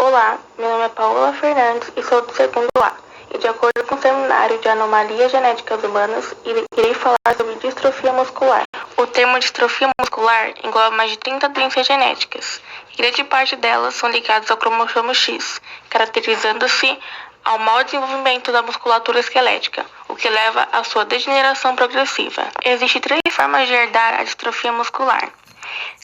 Olá, meu nome é Paola Fernandes e sou do segundo A. E de acordo com o Seminário de Anomalias Genéticas Humanas, irei falar sobre distrofia muscular. O termo distrofia muscular engloba mais de 30 doenças genéticas, e grande parte delas são ligadas ao cromossomo X, caracterizando-se ao mau desenvolvimento da musculatura esquelética, o que leva à sua degeneração progressiva. Existem 3 formas de herdar a distrofia muscular.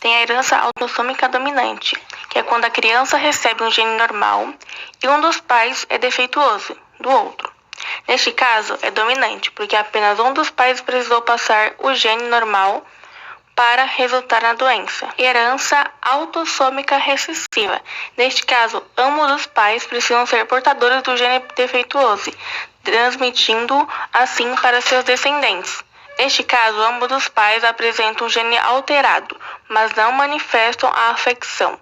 Tem a herança autossômica dominante, que é quando a criança recebe um gene normal e um dos pais é defeituoso do outro. Neste caso, é dominante, porque apenas um dos pais precisou passar o gene normal para resultar na doença. Herança autossômica recessiva. Neste caso, ambos os pais precisam ser portadores do gene defeituoso, transmitindo assim para seus descendentes. Neste caso, ambos os pais apresentam um gene alterado, mas não manifestam a afecção.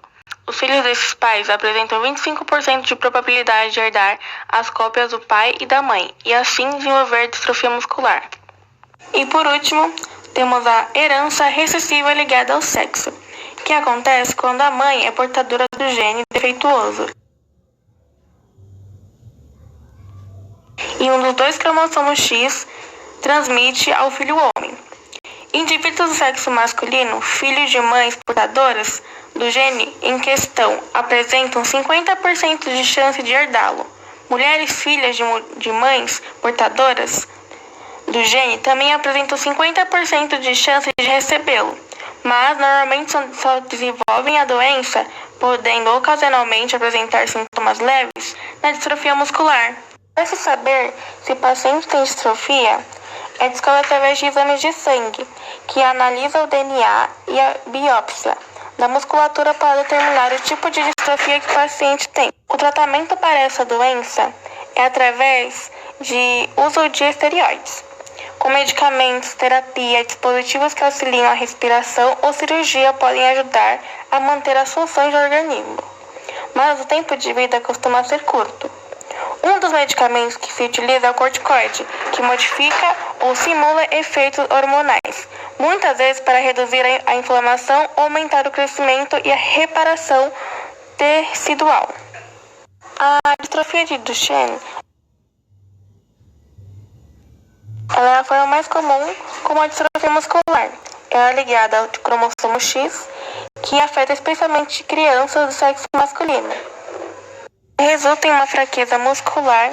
Os filhos desses pais apresentam 25% de probabilidade de herdar as cópias do pai e da mãe, e assim desenvolver distrofia muscular. E por último, temos a herança recessiva ligada ao sexo, que acontece quando a mãe é portadora do gene defeituoso e um dos 2 cromossomos X transmite ao filho homem. Indivíduos do sexo masculino, filhos de mães portadoras do gene em questão, apresentam 50% de chance de herdá-lo. Mulheres filhas de mães portadoras do gene também apresentam 50% de chance de recebê-lo, mas normalmente só desenvolvem a doença, podendo ocasionalmente apresentar sintomas leves na distrofia muscular. Para se saber se o paciente tem distrofia, é descoberto através de exames de sangue, que analisa o DNA e a biópsia da musculatura para determinar o tipo de distrofia que o paciente tem. O tratamento para essa doença é através de uso de esteroides, com medicamentos, terapia, dispositivos que auxiliam a respiração ou cirurgia podem ajudar a manter as funções do organismo, mas o tempo de vida costuma ser curto. Um dos medicamentos que se utiliza é o corticoide, que modifica ou simula efeitos hormonais, muitas vezes para reduzir a inflamação, aumentar o crescimento e a reparação tecidual. A distrofia de Duchenne ela é a forma mais comum como a distrofia muscular. Ela é ligada ao cromossomo X, que afeta especialmente crianças do sexo masculino. Resulta em uma fraqueza muscular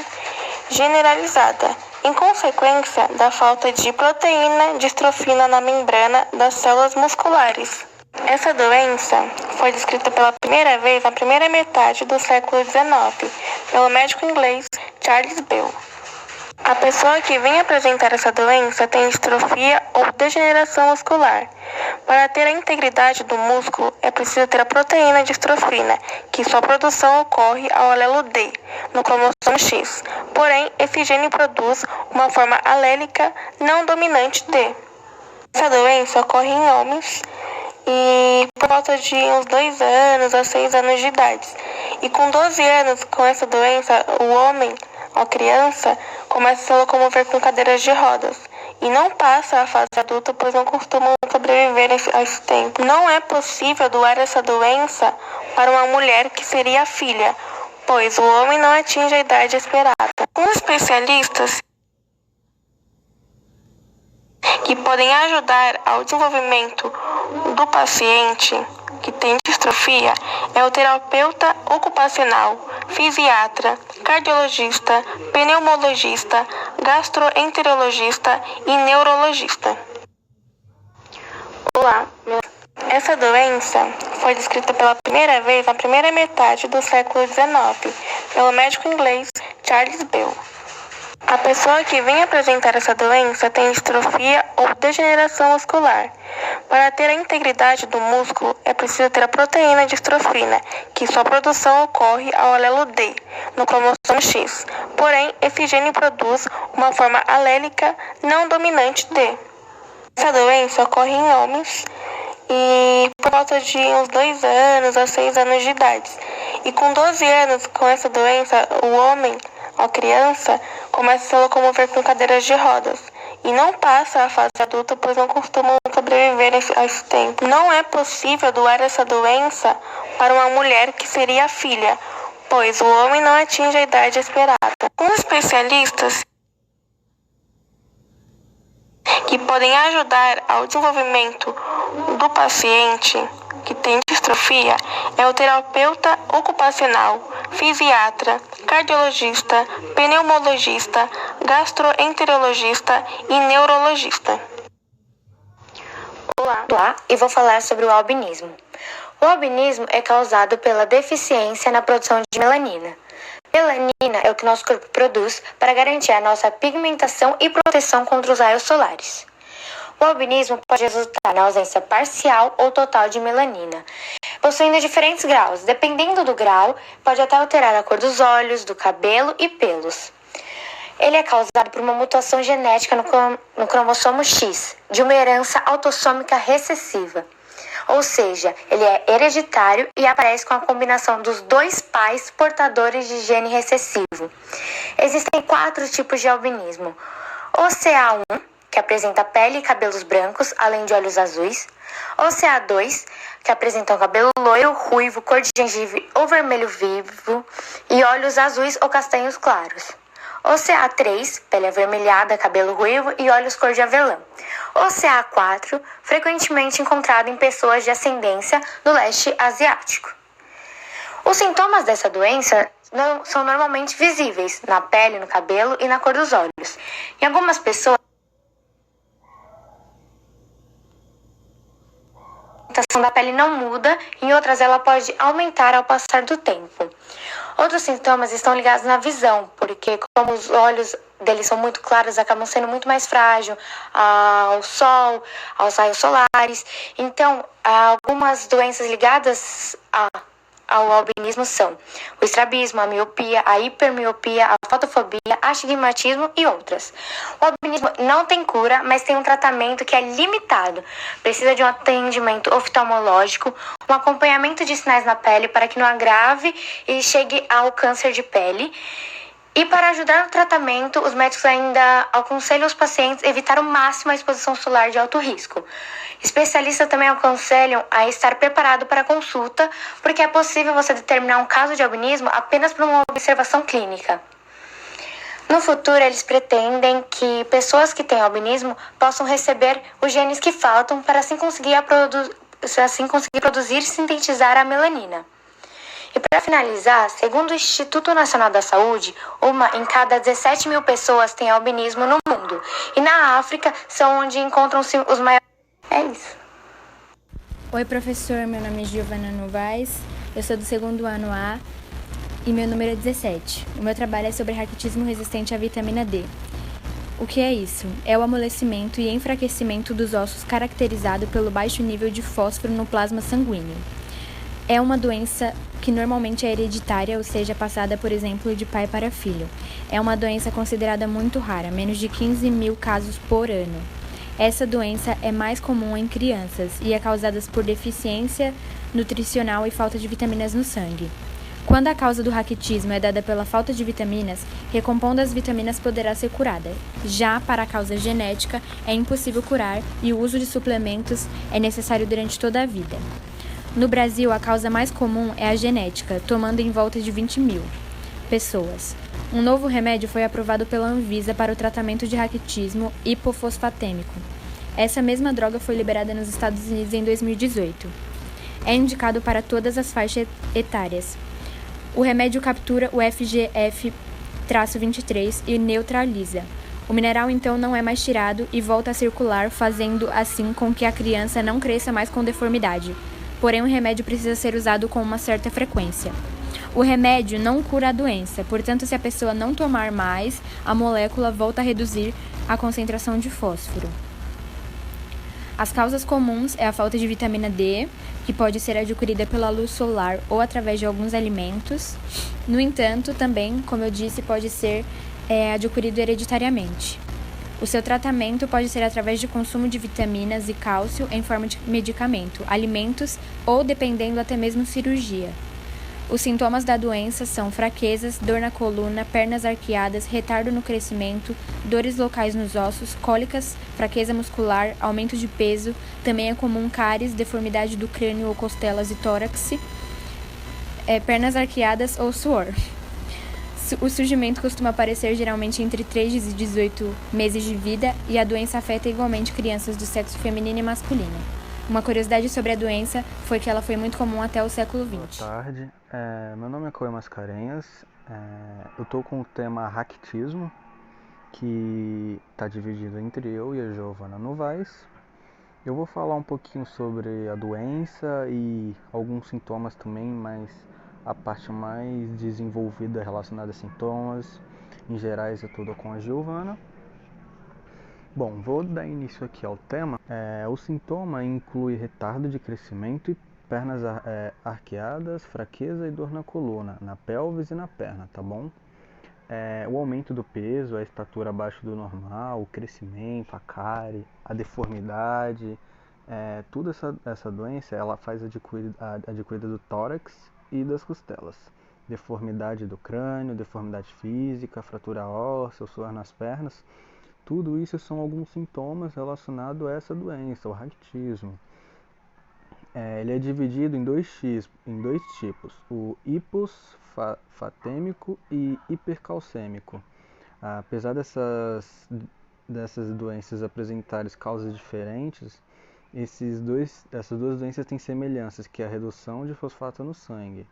generalizada, em consequência da falta de proteína distrofina na membrana das células musculares. Essa doença foi descrita pela primeira vez na primeira metade do século XIX pelo médico inglês Charles Bell. A pessoa que vem apresentar essa doença tem distrofia ou degeneração muscular. Para ter a integridade do músculo, é preciso ter a proteína distrofina, que sua produção ocorre ao alelo D, no cromossomo X. Porém, esse gene produz uma forma alélica não dominante D. Essa doença ocorre em homens e por volta de uns 2 anos a 6 anos de idade. E com 12 anos, com essa doença, o homem, a criança, começa a se locomover com cadeiras de rodas e não passa à fase adulta, pois não costumam sobreviver a esse tempo. Não é possível doar essa doença para uma mulher que seria a filha, pois o homem não atinge a idade esperada. Os especialistas que podem ajudar ao desenvolvimento do paciente que tem distrofia é o terapeuta ocupacional, fisiatra, cardiologista, pneumologista, gastroenterologista e neurologista. Olá, essa doença foi descrita pela primeira vez na primeira metade do século XIX pelo médico inglês Charles Bell. A pessoa que vem apresentar essa doença tem distrofia ou degeneração muscular. Para ter a integridade do músculo, é preciso ter a proteína distrofina, que sua produção ocorre ao alelo D, no cromossomo X. Porém, esse gene produz uma forma alélica não dominante D. Essa doença ocorre em homens e por volta de uns 2 anos a 6 anos de idade. E com 12 anos, com essa doença, o homem, a criança, começa a se locomover com cadeiras de rodas e não passa à fase adulta, pois não costumam sobreviver a esse tempo. Não é possível doar essa doença para uma mulher que seria a filha, pois o homem não atinge a idade esperada. Os especialistas que podem ajudar ao desenvolvimento do paciente que tem distrofia é o terapeuta ocupacional, fisiatra, cardiologista, pneumologista, gastroenterologista e neurologista. Olá, e vou falar sobre o albinismo. O albinismo é causado pela deficiência na produção de melanina. Melanina é o que nosso corpo produz para garantir a nossa pigmentação e proteção contra os raios solares. O albinismo pode resultar na ausência parcial ou total de melanina, possuindo diferentes graus. Dependendo do grau, pode até alterar a cor dos olhos, do cabelo e pelos. Ele é causado por uma mutação genética no cromossomo X, de uma herança autossômica recessiva. Ou seja, ele é hereditário e aparece com a combinação dos dois pais portadores de gene recessivo. Existem 4 tipos de albinismo. O CA1, que apresenta pele e cabelos brancos, além de olhos azuis. O CA2, que apresenta cabelo loiro, ruivo, cor de gengibre ou vermelho vivo e olhos azuis ou castanhos claros. O CA3, pele avermelhada, cabelo ruivo e olhos cor de avelã. O CA4, frequentemente encontrado em pessoas de ascendência do leste asiático. Os sintomas dessa doença são normalmente visíveis na pele, no cabelo e na cor dos olhos. Em algumas pessoas, a pigmentação da pele não muda, em outras ela pode aumentar ao passar do tempo. Outros sintomas estão ligados na visão, porque como os olhos deles são muito claros, acabam sendo muito mais frágeis ao sol, aos raios solares. Então, algumas doenças ligadas ao albinismo são o estrabismo, a miopia, a hipermiopia, a fotofobia, astigmatismo e outras. O albinismo não tem cura, mas tem um tratamento que é limitado. Precisa de um atendimento oftalmológico, um acompanhamento de sinais na pele para que não agrave e chegue ao câncer de pele. E para ajudar no tratamento, os médicos ainda aconselham os pacientes a evitar ao máximo a exposição solar de alto risco. Especialistas também aconselham a estar preparado para a consulta, porque é possível você determinar um caso de albinismo apenas por uma observação clínica. No futuro, eles pretendem que pessoas que têm albinismo possam receber os genes que faltam para assim conseguir produzir e sintetizar a melanina. E para finalizar, segundo o Instituto Nacional da Saúde, 1 em cada 17 mil pessoas tem albinismo no mundo. E na África são onde encontram-se os maiores. É isso. Oi, professor. Meu nome é Giovana Novaes. Eu sou do 2º ano A e meu número é 17. O meu trabalho é sobre raquitismo resistente à vitamina D. O que é isso? É o amolecimento e enfraquecimento dos ossos caracterizado pelo baixo nível de fósforo no plasma sanguíneo. É uma doença que normalmente é hereditária, ou seja, passada, por exemplo, de pai para filho. É uma doença considerada muito rara, menos de 15 mil casos por ano. Essa doença é mais comum em crianças e é causada por deficiência nutricional e falta de vitaminas no sangue. Quando a causa do raquitismo é dada pela falta de vitaminas, recompondo as vitaminas poderá ser curada. Já para a causa genética, é impossível curar e o uso de suplementos é necessário durante toda a vida. No Brasil, a causa mais comum é a genética, tomando em volta de 20 mil pessoas. Um novo remédio foi aprovado pela Anvisa para o tratamento de raquitismo hipofosfatêmico. Essa mesma droga foi liberada nos Estados Unidos em 2018. É indicado para todas as faixas etárias. O remédio captura o FGF-23 e neutraliza. O mineral então não é mais tirado e volta a circular, fazendo assim com que a criança não cresça mais com deformidade. Porém, o remédio precisa ser usado com uma certa frequência. O remédio não cura a doença, portanto, se a pessoa não tomar mais, a molécula volta a reduzir a concentração de fósforo. As causas comuns é a falta de vitamina D, que pode ser adquirida pela luz solar ou através de alguns alimentos. No entanto, também, como eu disse, pode ser adquirido hereditariamente. O seu tratamento pode ser através de consumo de vitaminas e cálcio em forma de medicamento, alimentos ou, dependendo, até mesmo cirurgia. Os sintomas da doença são fraquezas, dor na coluna, pernas arqueadas, retardo no crescimento, dores locais nos ossos, cólicas, fraqueza muscular, aumento de peso. Também é comum cáries, deformidade do crânio ou costelas e tórax. pernas arqueadas ou suor. O surgimento costuma aparecer geralmente entre 3 e 18 meses de vida e a doença afeta igualmente crianças do sexo feminino e masculino. Uma curiosidade sobre a doença foi que ela foi muito comum até o século XX. Boa tarde, meu nome é Cauê Mascarenhas, eu estou com o tema raquitismo, que está dividido entre eu e a Giovana Novaes. Eu vou falar um pouquinho sobre a doença e alguns sintomas também, mas a parte mais desenvolvida relacionada a sintomas, em gerais é tudo com a Giovana. Bom, vou dar início aqui ao tema. O sintoma inclui retardo de crescimento e pernas arqueadas, fraqueza e dor na coluna, na pelvis e na perna, tá bom? O aumento do peso, a estatura abaixo do normal, o crescimento, a cárie, a deformidade, toda essa doença ela faz adquirida do tórax e das costelas. Deformidade do crânio, deformidade física, fratura óssea, suor nas pernas, tudo isso são alguns sintomas relacionados a essa doença, o raquitismo. Ele é dividido em dois tipos, o hiposfatêmico e hipercalcêmico. Apesar dessas doenças apresentarem causas diferentes, essas duas doenças têm semelhanças, que é a redução de fosfato no sangue.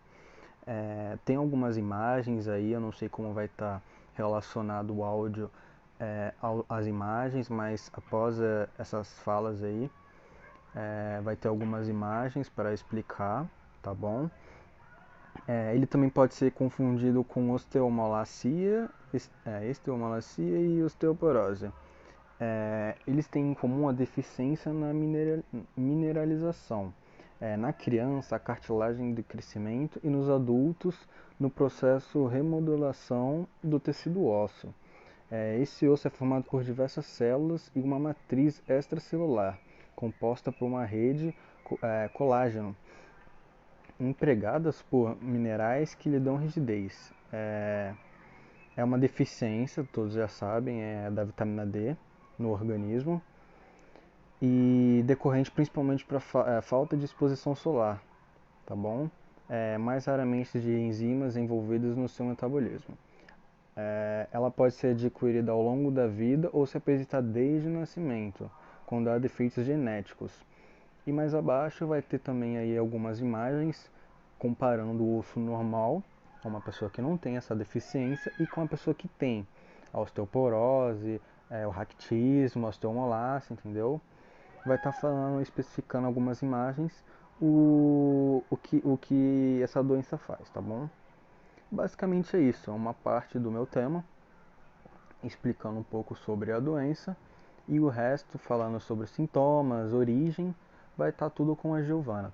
Tem algumas imagens aí, eu não sei como vai estar relacionado o áudio às imagens, mas após essas falas aí, vai ter algumas imagens para explicar, tá bom? Ele também pode ser confundido com osteomalacia e osteoporose. Eles têm em comum a deficiência na mineralização. Na criança, a cartilagem de crescimento e nos adultos, no processo remodelação do tecido ósseo. Esse osso é formado por diversas células e uma matriz extracelular, composta por uma rede colágeno, empregadas por minerais que lhe dão rigidez. É uma deficiência, todos já sabem, da vitamina D no organismo e decorrente principalmente para falta de exposição solar, tá bom? Mais raramente de enzimas envolvidas no seu metabolismo. Ela pode ser adquirida ao longo da vida ou se apresentar desde o nascimento, quando há defeitos genéticos. E mais abaixo vai ter também aí algumas imagens comparando o osso normal, com uma pessoa que não tem essa deficiência, e com a pessoa que tem a osteoporose, o raquitismo, a osteomalácia, entendeu? Vai estar especificando algumas imagens o que essa doença faz, tá bom? Basicamente é isso, é uma parte do meu tema, explicando um pouco sobre a doença, e o resto falando sobre sintomas, origem, vai estar tudo com a Giovana.